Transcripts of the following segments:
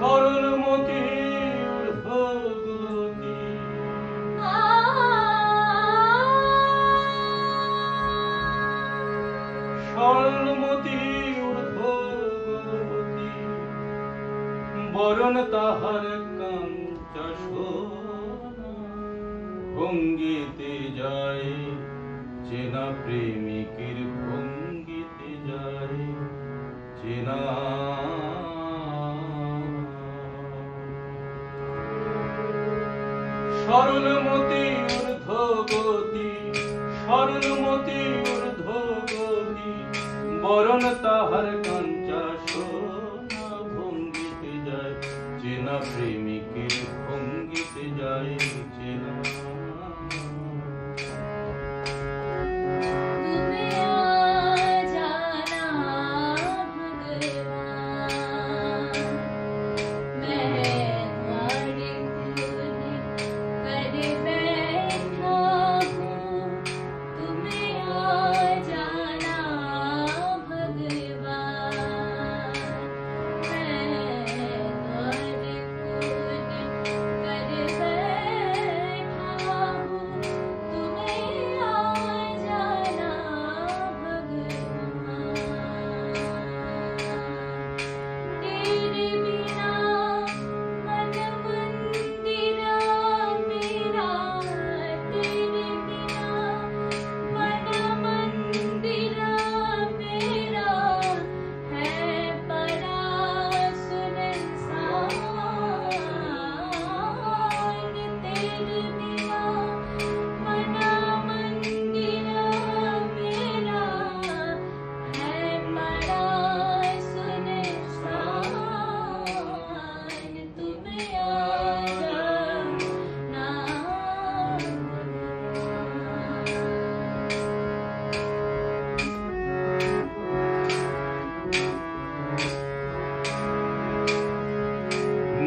সরলমতি ঊর্ধ্বগতি সরলমতি ঊর্ধ্বগতি বরণ তাহার কাঞ্চা সোনা ভঙ্গিতে যায় চেনা প্রেমিকের ভঙ্গিতে যায় চেনা সরলমতি ঊর্ধ্বগতি সরলমতি ঊর্ধ্বগতি বরণ তাহার কাঞ্চা সোনা ভঙ্গিতে যায় চেনা প্রেমিকের ভঙ্গিতে যায় চেনা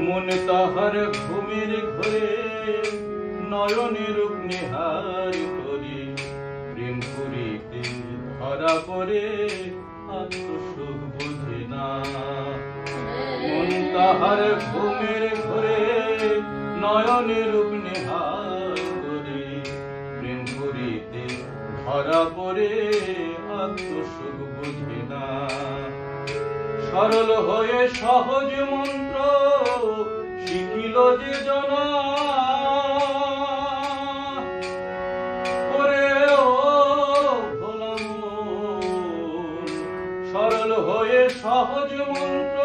মনে তাহার ঘুমের ঘরে নয়নের নিহার করি প্রেম করিতে ধরা পড়ে আত্মসুখ বুঝে না মন তাহার ঘুমের ঘরে নয়নের নিহার করি প্রেম করিতে ধরা পড়ে আত্মসুখ বুঝে না সরল হয়ে সহজ মন্ত্র শিখিল যে জনা ওরে ও ভোলা মন সরল হয়ে সহজ মন্ত্র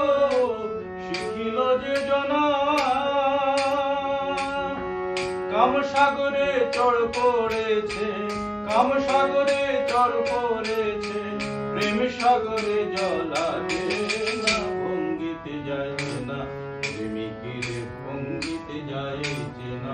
শিখিল যে জনা কামসাগরে চড় পড়েছে কামসাগরে চড় পড়েছে প্রেম সাগরে জলাতে না ভঙ্গিতে যায় না প্রেমিকের ভঙ্গিতে যায় না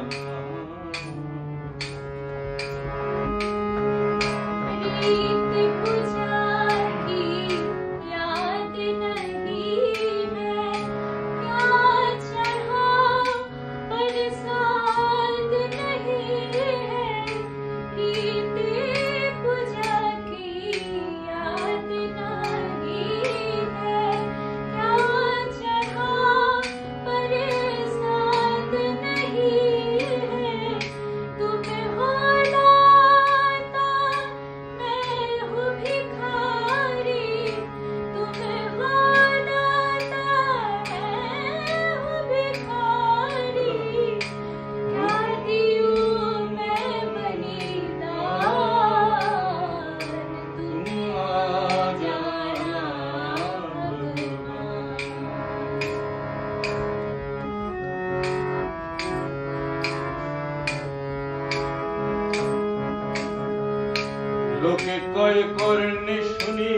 লোকে কয় কর্ণে শুনি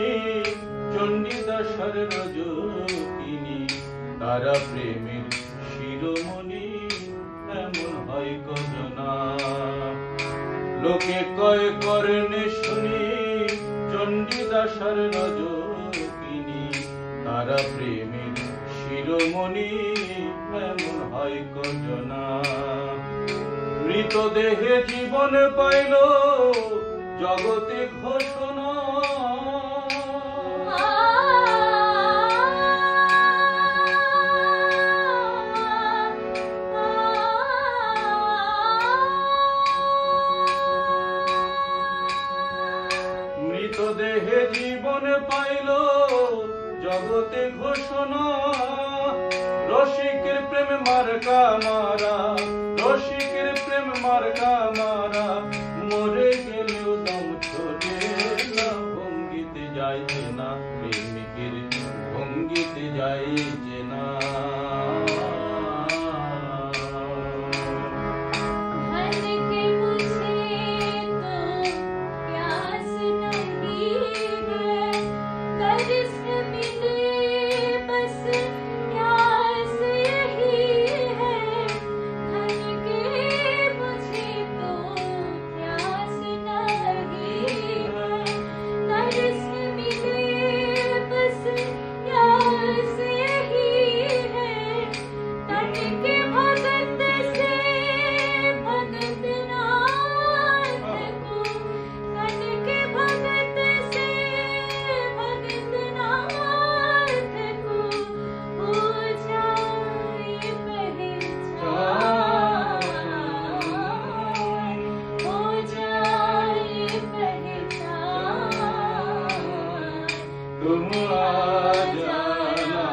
চণ্ডীদাসের রজকিনী তারা প্রেমের শিরোমণি এমন হয় কজনা লোকে কয় কর্ণে শুনি চণ্ডীদাসের রজকিনী তারা প্রেমের শিরোমণি এমন হয় কজনা মৃতদেহে জীবন পাইল জগতে ঘোষণা জগতে ঘোষণা, রসিকের প্রেম মার্কা মারা, রসিকের প্রেম মার্কা মারা, মরে গেলেও দম ছোটে না, ভঙ্গিতে যাইছে না প্রেমিকের, ভঙ্গিতে যাইছে না। तुम आ जाना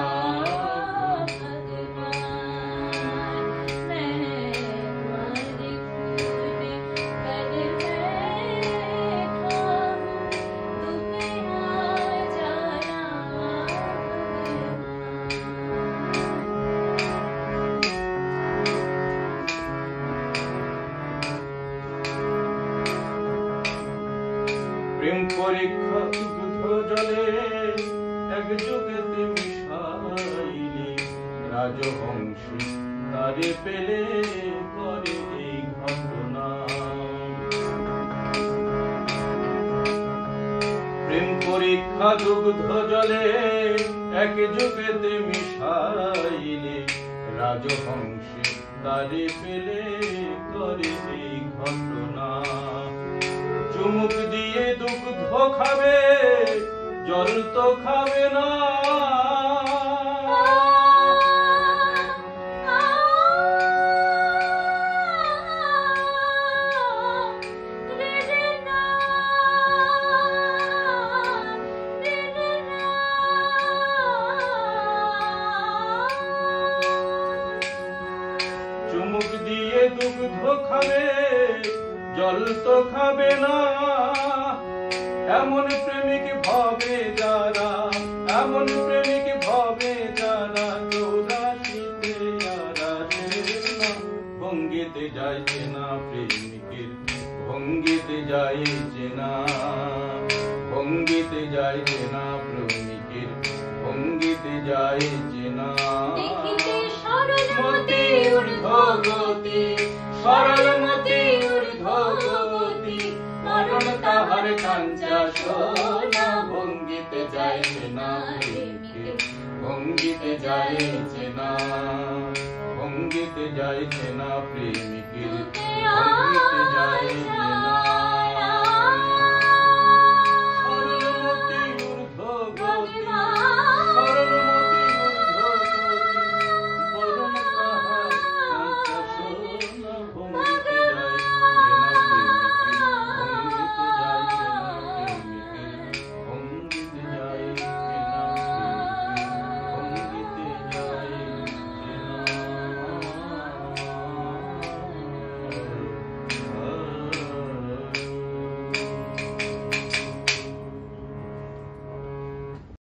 प्रेम परीक्षा দুগ্ধ জলে এক যুগেতে মিশাইলে, রাজহংসী তারে পেলে করে এই ঘটনা। প্রেম পরীক্ষা দুগ্ধ জলে এক যুগেতে মিশাইলে, রাজহংসী তারে পেলে করে এই ঘটনা। চুমুক দিয়ে দুগ্ধ খাবে, জল তো খাবে না, চুমুক দিয়ে দুগ্ধ খাবে, জল তো খাবে না। এমন প্রেমিক ভাবে যারা, এমন প্রেমিক ভাবে যারা, চৌরাশিতে ভঙ্গিতে যাইছে না প্রেমিকের, ভঙ্গিতে যাইছে না, ভঙ্গিতে যাইছে না প্রেমিকের, ভঙ্গিতে যাইছে না। মতি ঊর্ধ্বগতি, সরলমতি ঊর্ধ্বগতি, মরণ তাহার কাঞ্চা সোনা, ভঙ্গিতে যাইছে না প্রেমিকের, ভঙ্গিতে যাইছে না, ভঙ্গিতে যাইছে না প্রেমিকের, ভঙ্গিতে যাইছে না।